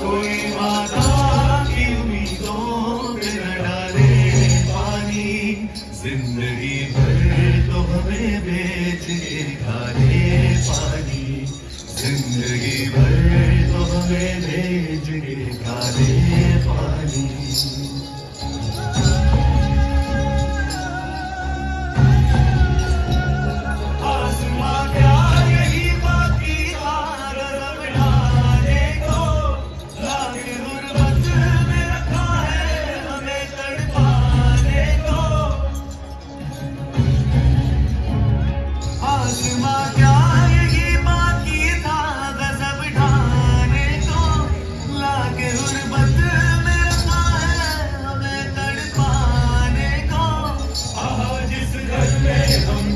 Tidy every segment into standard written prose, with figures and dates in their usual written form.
कोई वादा की उम्मीदों पे न डाले पानी, जिंदगी भर तो हमें बेच के खाने पानी, जिंदगी भर तो हमें बेच के खाने पानी।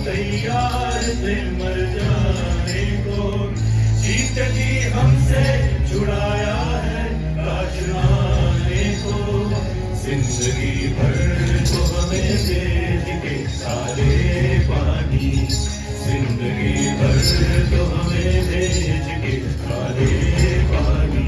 तैयार थे मर जाने को, जीत जी हमसे छुड़ाया है राजनाने को, जिंदगी भर तो हमें भेज के सारे पानी, जिंदगी भर तो हमें भेज के सारे पानी।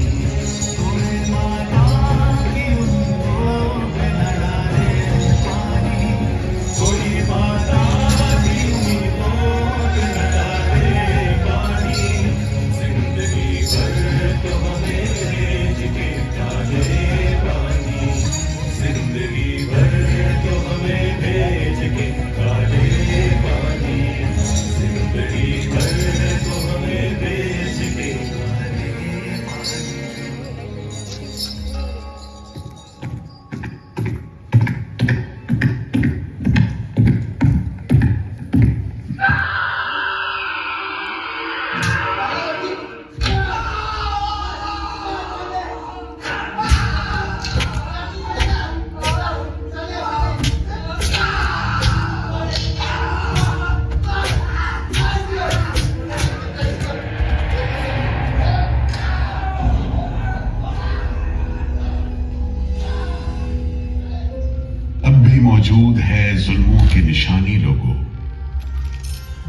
मौजूद है जुल्मों की निशानी लोगों,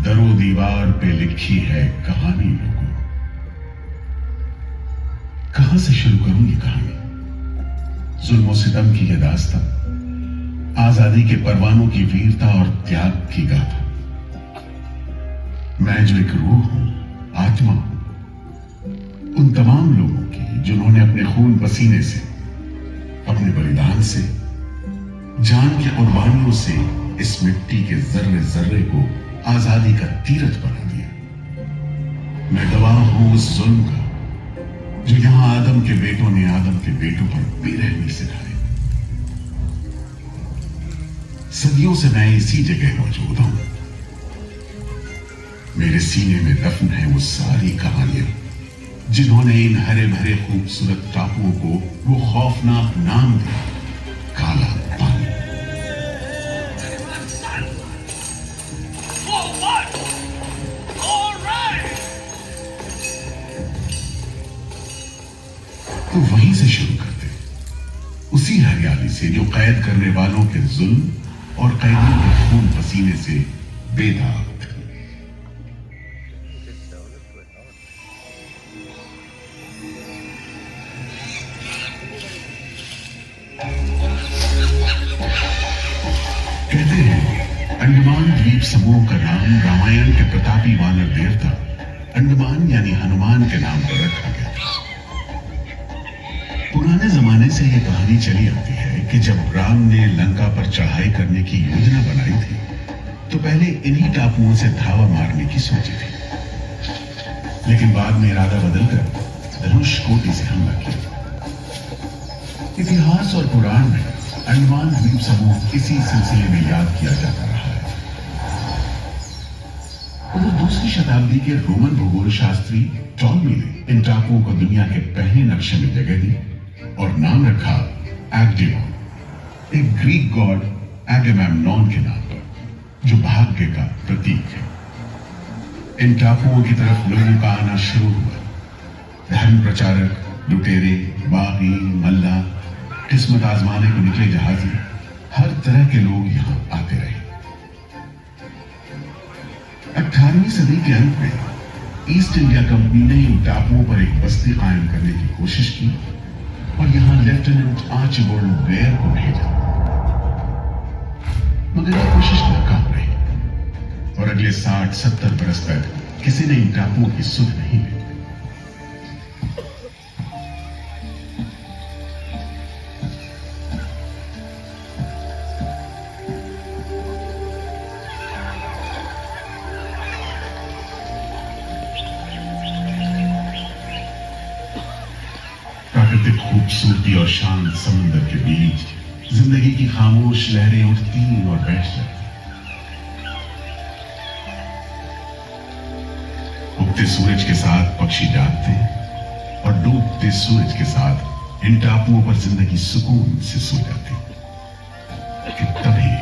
दरो दीवार पे लिखी है कहानी लोगों। कहां से शुरू करूं ये कहानी? जुल्मों सितम की ये दास्तां, आजादी के परवानों की वीरता और त्याग की गाथा। मैं जो एक रूह हूं, आत्मा हूं, उन तमाम लोगों की जिन्होंने अपने खून पसीने से, अपने बलिदान से, जान की कुर्बानियों से इस मिट्टी के जर्रे जर्रे को आजादी का तीरथ बना दिया। मैं गवाह हूं उस जुल्म का जो यहां आदम के बेटों ने आदम के बेटों पर बेरहमी सिखाई। सदियों से मैं इसी जगह मौजूद हूं। मेरे सीने में दफन है वो सारी कहानियां जिन्होंने इन हरे भरे खूबसूरत टापुओं को वो खौफनाक नाम दिया, काला पानी। तो वहीं से शुरू करते, उसी हरियाली से जो कैद करने वालों के जुल्म और कैदियों के खून पसीने से बेदाग थी। कहते हैं अंडमान द्वीप समूह का नाम रामायण के प्रतापी वानर देवता अंडमान यानी हनुमान के नाम पर रखा गया। पुराने जमाने से यह कहानी चली आती है कि जब राम ने लंका पर चढ़ाई करने की योजना बनाई थी तो पहले इन्हीं टापुओं से धावा मारने की सोची थी, लेकिन बाद में इरादा बदलकर धनुषकोटि से हमला किया। इतिहास और पुराण में अंडमान द्वीप समूह इसी सिलसिले में याद किया जाता रहा है। उधर दूसरी शताब्दी के रोमन भूगोल शास्त्री टॉलमी ने इन टापुओं को दुनिया के पहले नक्शे में जगह दी और नाम रखा एग्डिमोन, एक ग्रीक गॉड एगेमेम्नॉन के नाम पर, जो भाग्य का प्रतीक है। इन टापुओं की तरफ लोगों का आना शुरू हुआ। धर्म प्रचारक, लुटेरे, बागी, मल्ला, किस्मत आजमाने को निकले जहाजी, हर तरह के लोग यहां आते रहे। 18वीं सदी के अंत में ईस्ट इंडिया कंपनी ने इन टापुओं पर एक बस्ती कायम करने की कोशिश की और यहां लेफ्टिनेंट आर्चिबाल्ड ब्लेयर को भेजा, मगर यह कोशिश नाकाम रही और अगले 60-70 बरस तक किसी ने इन टापुओं की सुध नहीं ली। प्राकृतिक खूबसूरती और शांत समुद्र के बीच जिंदगी की खामोश लहरें उठती और बैठ जाती। उगते सूरज के साथ पक्षी जागते और डूबते सूरज के साथ इन टापुओं पर जिंदगी सुकून से सो जाती। लेकिन तभी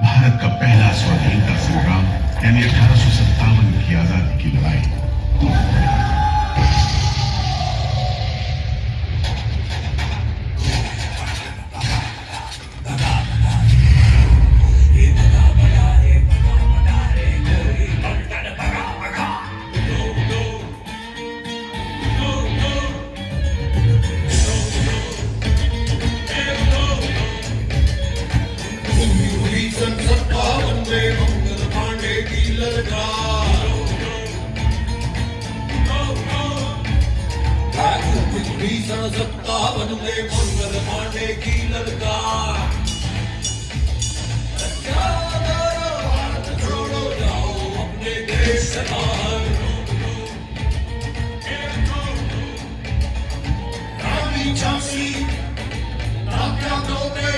भारत का पहला स्वाधीनता संग्राम यानी 1857 की आजादी की लड़ाई सत्तावन में मंगल पांडे की ललकार, भारत छोड़ो जाओ अपने देश से बाहर। रानी झांसी तात्या तोपे,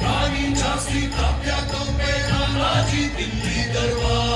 रानी झांसी तात्या तोपे, नानाजी दिल्ली दरबार।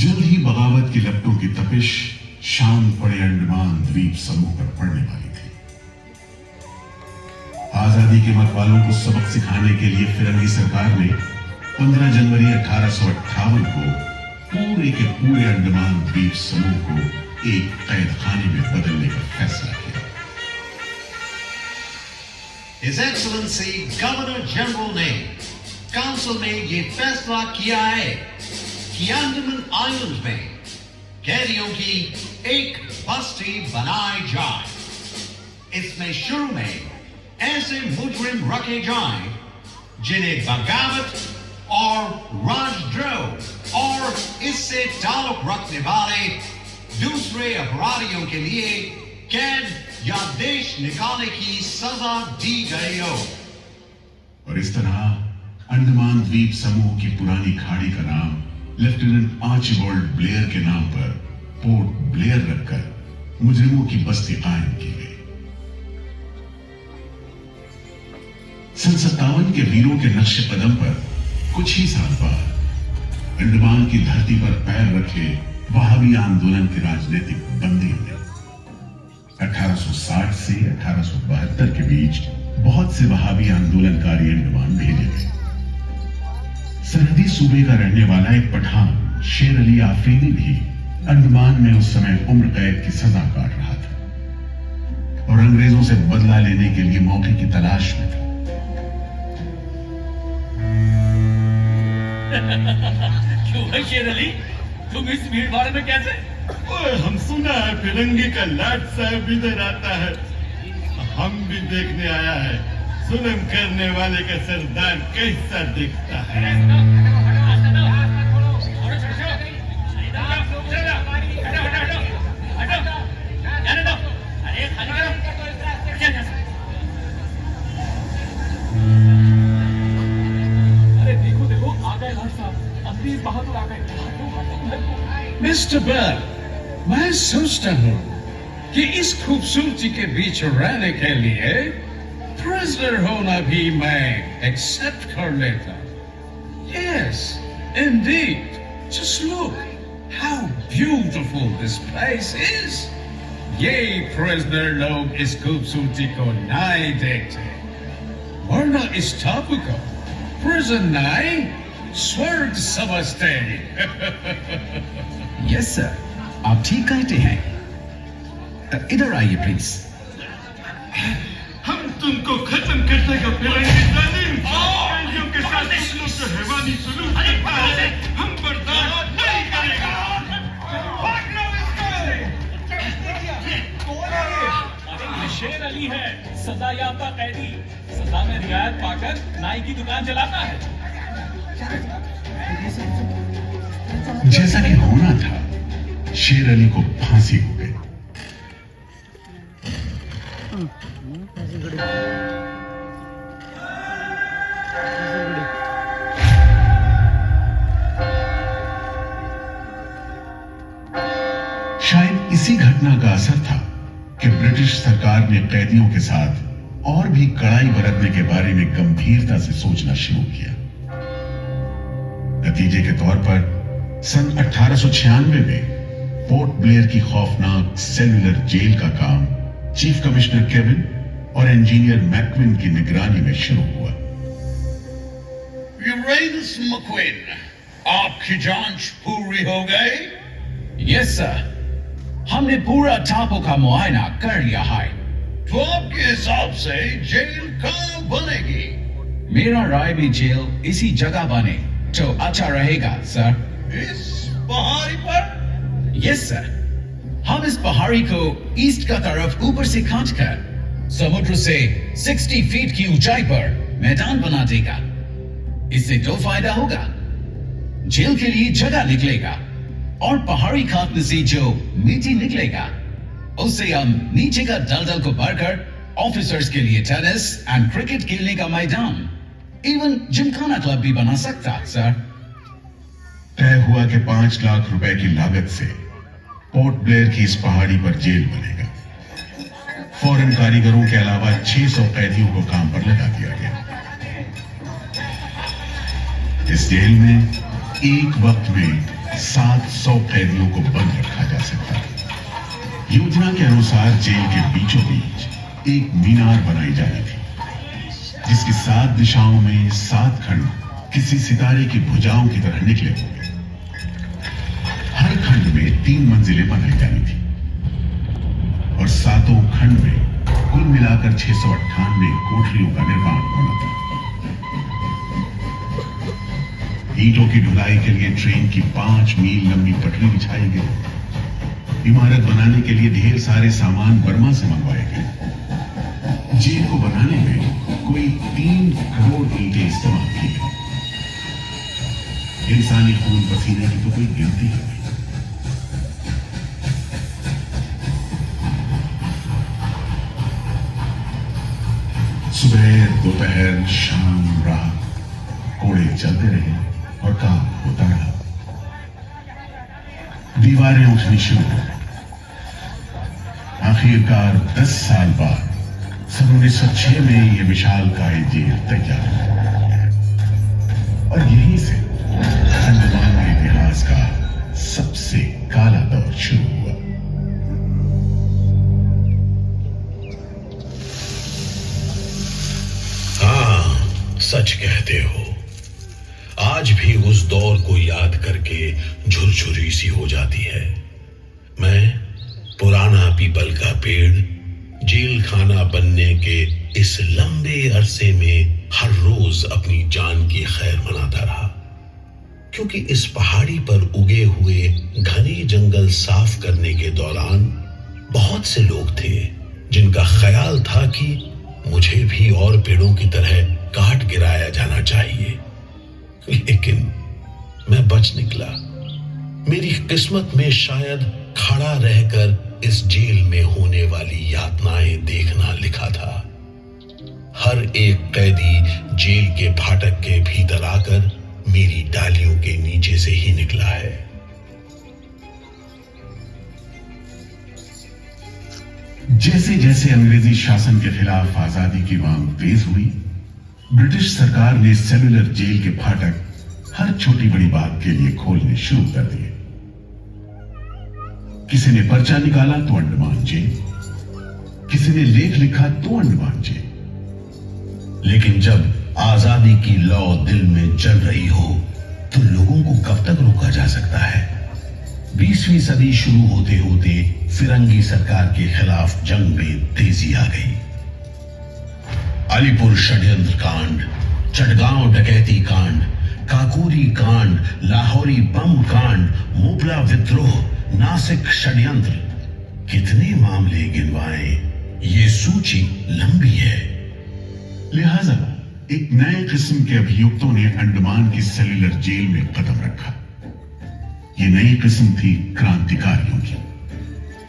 जल्द ही बगावत की लपटों की तपिश शांत पड़े अंडमान द्वीप समूह पर पड़ने वाली थी। आजादी के मतवालों को सबक सिखाने के लिए फिरंगी सरकार ने 15 जनवरी 1858 को पूरे के पूरे अंडमान द्वीप समूह को एक कैद खाने में बदलने का फैसला किया। His Excellency गवर्नर जनरल ने काउंसिल में ये फैसला किया है कि अंडमान आइलैंड में कैदियों की एक बस्ती बनाई जाए। इसमें शुरू में ऐसे मुजरिम रखे जाएं जिन्हें बगावत और राजद्रोह और इससे ताल्लुक रखने वाले दूसरे अपराधियों के लिए कैद या देश निकालने की सजा दी गई हो। और इस तरह अंडमान द्वीप समूह की पुरानी खाड़ी का नाम लेफ्टिनेंट आर्चिबाल्ड ब्लेयर के नाम पर पोर्ट ब्लेयर रखकर मुजरिमों की बस्ती कायम की गई। सन 57 के वीरों के नक्शे कदम पर कुछ ही साल बाद अंडमान की धरती पर पैर रखे वहाबी आंदोलन के राजनीतिक बंदियों ने 1860 से 1872 के बीच बहुत से वहाबी आंदोलनकारी अंडमान भेजे गए। सरहदी सूबे का रहने वाला एक पठान शेर अली आफरीदी भी अंडमान में उस समय उम्र कैद की सजा काट रहा था और अंग्रेजों से बदला लेने के लिए मौके की तलाश में था। क्यों है शेर अली, तुम इस भीड़ भाड़ में कैसे? ओए, हम सुना है फिरंगी का लाट साहब इधर आता है, हम भी देखने आया है जुल्म करने वाले का सरदार कैसा दिखता है। अरे देखो देखो, आ गए लाट साहब, अंग्रेज बहादुर आ गए। मिस्टर बर्ल, मैं सोचता हूँ कि इस खूबसूरती के बीच रहने के लिए प्रिजनर होना भी मैं एक्सेप्ट कर लेता। Yes, indeed. Just look how beautiful this place is. ये प्रिजनर लोग इस खूबसूरती को नहीं देखते, वरना इस टापू को प्रिजन नहीं स्वर्ग समझते हैं। यस सर, आप ठीक कहते हैं। इधर आइए प्लीज। हम तुमको खत्म कर देगा फिरंगी जालिम। कैदियों के साथ तुम लोग जो हैवानी सलूक करता है, हम बर्दाश्त नहीं करेंगे। ये शेर अली है, सजा याफ्ता कैदी, सजा में रियायत पाकर नाई की दुकान चलाता है। जैसा कि होना था, शेर अली को फांसी हो गई। शायद इसी घटना का असर था कि ब्रिटिश सरकार ने कैदियों के साथ और भी कड़ाई बरतने के बारे में गंभीरता से सोचना शुरू किया। नतीजे के तौर पर सन 1896 में पोर्ट ब्लेयर की खौफनाक सेलुलर जेल का काम चीफ कमिश्नर केविन और इंजीनियर मैकविन की निगरानी में शुरू हुआ। यूरेनस मक्विन, आपकी जांच पूरी हो गई? यस सर, हमने पूरा टापू का मुआयना कर लिया है। तो आपके हिसाब से जेल कहाँ बनेगी? मेरा राय भी जेल इसी जगह बने तो अच्छा रहेगा सर। इस पहाड़ी पर? यस सर, हम इस पहाड़ी को ईस्ट का तरफ ऊपर से काटकर समुद्र से 60 फीट की ऊंचाई पर मैदान बना देगा। इससे दो फायदा होगा, जेल के लिए जगह निकलेगा और पहाड़ी काटने से जो मिट्टी निकलेगा उससे हम नीचे का दलदल को भरकर ऑफिसर्स के लिए टेनिस एंड क्रिकेट खेलने का मैदान, इवन जिमखाना क्लब भी बना सकता सर। तय हुआ कि 5 लाख रुपए की लागत से पोर्ट ब्लेयर की इस पहाड़ी पर जेल बनेगा। फॉरेन कारीगरों के अलावा 600 कैदियों को काम पर लगा दिया गया। इस जेल में एक वक्त में 700 कैदियों को बंद रखा जा सकता है। योजना के अनुसार जेल के बीचों बीच एक मीनार बनाई जानी थी, जिसकी 7 दिशाओं में 7 खंड किसी सितारे की भुजाओं की तरह निकले होंगे। हर खंड में 3 मंजिलें बनाई जानी थी और 7 खंड में कुल मिलाकर 698 कोठरियों का निर्माण होना था। ईंटों की ढुलाई के लिए ट्रेन की 5 मील लंबी पटरी बिछाई गई। इमारत बनाने के लिए ढेर सारे सामान बर्मा से मंगवाए गए। जेल को बनाने में कोई 3 करोड़ ईंटें इस्तेमाल की गई। इंसानी खून पसीने की तो कोई गिनती ही नहीं। सुबह दोपहर शाम रात कोड़े चलते रहे और काम होता रहा। दीवारें उठनी शुरू हो। आखिरकार 10 साल बाद सन 1906 में यह विशालकाय जेल तैयार हुआ और यहीं से अंडमान के इतिहास का सबसे काला दौर शुरू हुआ। सच कहते हो। आज भी उस दौर को याद करके झुरझुरी सी हो जाती है। मैं पुराना पीपल का पेड़ जेल खाना बनने के इस लंबे अरसे में हर रोज अपनी जान की खैर मनाता रहा, क्योंकि इस पहाड़ी पर उगे हुए घने जंगल साफ करने के दौरान बहुत से लोग थे जिनका ख्याल था कि मुझे भी और पेड़ों की तरह काट गिराया जाना चाहिए, लेकिन मैं बच निकला। मेरी किस्मत में शायद खड़ा रहकर इस जेल में होने वाली यातनाएं देखना लिखा था। हर एक कैदी जेल के फाटक के भीतर आकर मेरी डालियों के नीचे से ही निकला है। जैसे जैसे अंग्रेजी शासन के खिलाफ आजादी की मांग तेज हुई, ब्रिटिश सरकार ने सेलुलर जेल के फाटक हर छोटी बड़ी बात के लिए खोलने शुरू कर दिए। किसी ने पर्चा निकाला तो अंडमान जेल, किसी ने लेख लिखा तो अंडमान जेल। लेकिन जब आजादी की लौ दिल में जल रही हो तो लोगों को कब तक रोका जा सकता है? 20वीं सदी शुरू होते होते फिरंगी सरकार के खिलाफ जंग में तेजी आ गई। अलीपुर षड्यंत्र कांड, चटगांव डकैती कांड, काकोरी कांड, लाहौरी बम कांड, मुपला विद्रोह, नासिक षड्यंत्र, कितने मामले गिनवाएं, ये सूची लंबी है। लिहाजा एक नए किस्म के अभियुक्तों ने अंडमान की सेलुलर जेल में कदम रखा। ये नई किस्म थी क्रांतिकारियों की।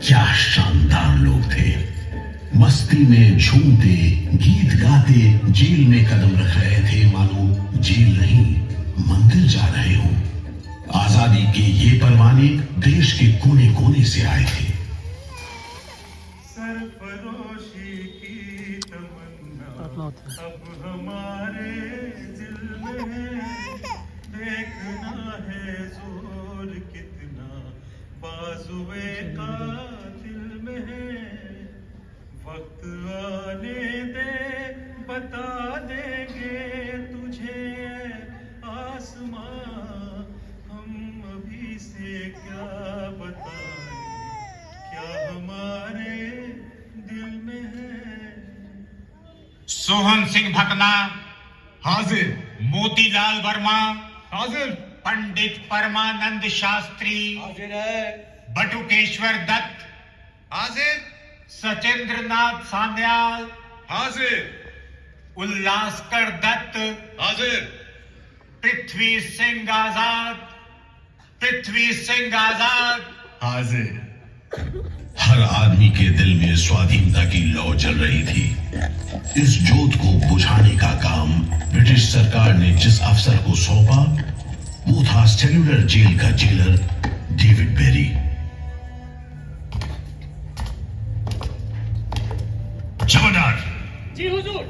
क्या शानदार लोग थे! मस्ती में झूमते, गीत गाते जेल में कदम रख रहे थे, मानो जेल नहीं मंदिर जा रहे हो। आजादी के ये परवाने देश के कोने कोने से आए थे। सरफरोशी की तमन्ना अब हमारे दिल में, देखना है जोर कितना बाजुए का दिल में है। वक्त आने दे, बता देंगे तुझे आसमां, हम अभी से क्या बताएं, क्या हमारे दिल में है। सोहन सिंह भकना हाजिर। मोतीलाल वर्मा हाजिर। पंडित परमानंद शास्त्री हाजिर है। बटुकेश्वर दत्त हाजिर। सचेंद्र नाथ सान्याल हाजिर। उल्लासकर दत्त हाजिर। पृथ्वी सिंह आजाद, पृथ्वी सिंह आजाद हाजिर। हर आदमी के दिल में स्वाधीनता की लौ जल रही थी। इस जोत को बुझाने का काम ब्रिटिश सरकार ने जिस अफसर को सौंपा वो था सेलुलर जेल का जेलर डेविड बेरी। जमादार। जी हुजूर।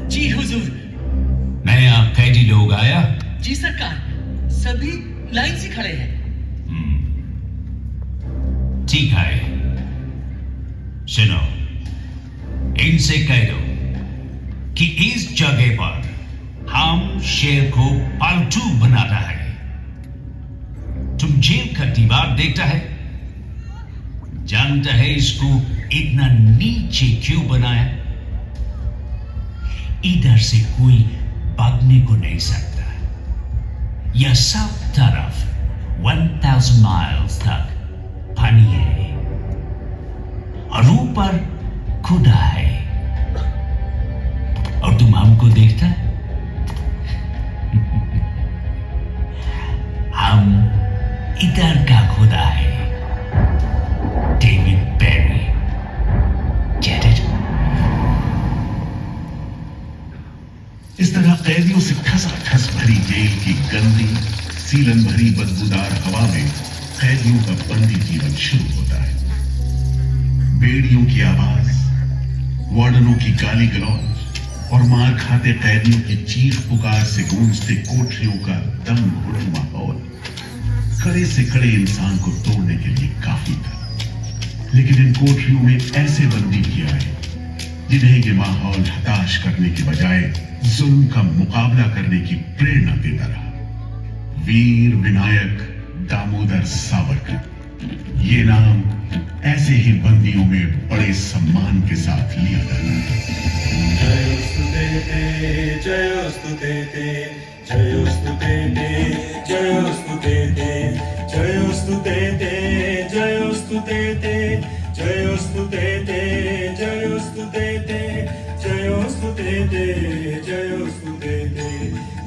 जी हुजूर। नया कैदी लोग आया? जी सरकार, सभी लाइन से खड़े हैं। ठीक है, सुनो, इनसे कह दो कि इस जगह पर हम शेर को पालतू बनाता है। तुम जेल का दीवार देखता है, जानता है इसको इतना नीचे क्यों बनाया? इधर से कोई भागने को नहीं सकता। यह सब तरफ 1000 माइल्स तक पानी है और ऊपर खुदा है, और तुम हमको देखता है? हम इधर का खुदा है, डेविड बेरी। Get it? इस तरह कैदियों से खस भरी जेल की गंदी सीलन भरी बदबूदार हवा में कैदियों का बंदी जीवन शुरू होता है। बेड़ियों की आवाज, वार्डनों की गाली गलौज और मार खाते कैदियों की चीख पुकार से गूंजते कोठरियों का दम घुट माहौल कड़े से कड़े इंसान को तोड़ने के लिए काफी था। लेकिन इन कोठरियों में ऐसे बंदी भी आए जिन्हें ये माहौल हताश करने के बजाय जुल्म का मुकाबला करने की प्रेरणा देता रहा। वीर विनायक दामोदर सावरकर, ये नाम ऐसे ही बंदियों में बड़े सम्मान के साथ लिया जाता है। जयोस्तु ते, जयोस्तु ते, जयोस्तु ते, जयोस्तु ते, जयोस्तु ते, जयोस्तु ते, जयोस्तु ते, जयोस्तु ते, जयोस्तु ते,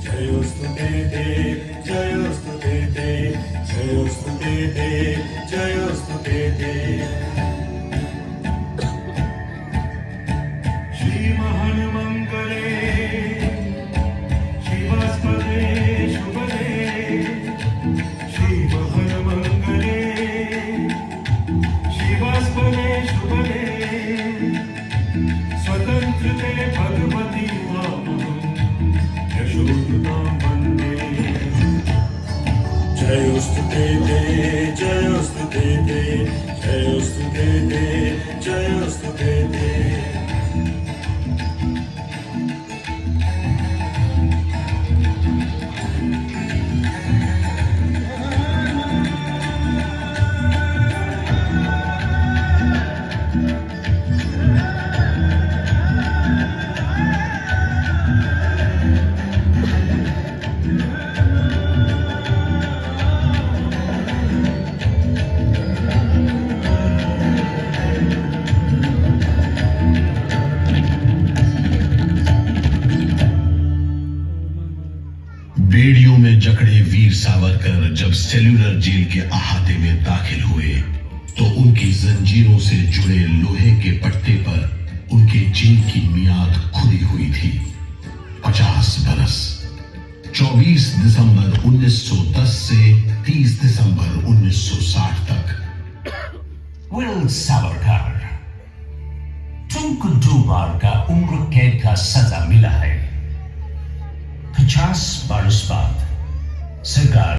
जयोस्तु ते, जयोस्तु ते, जयोस्तु ते, जयोस्तु ते। श्री महामंगले शिवास्पदे शुभदे, श्री महामंगले शिवास्पदे शुभदे, स्वतंत्रते भगवती मामहं यशोधुतां वन्दे। जयोस्तु ते, जयोस्तु ते, जयोस्तु ते, जयोस्तु ते। बेड़ियों में जकड़े वीर सावरकर जब सेल्यूलर जेल के अहाते में दाखिल हुए तो उनकी जंजीरों से जुड़े लोहे के पट्टे पर उनके जेल की मियाद खुदी हुई थी 50 बरस। 24 दिसंबर 1910 से 30 दिसंबर 1960 तक। विल सावरकर, तुमको 2 बार का उम्र कैद का सजा मिला है। 50 बरस बाद सरकार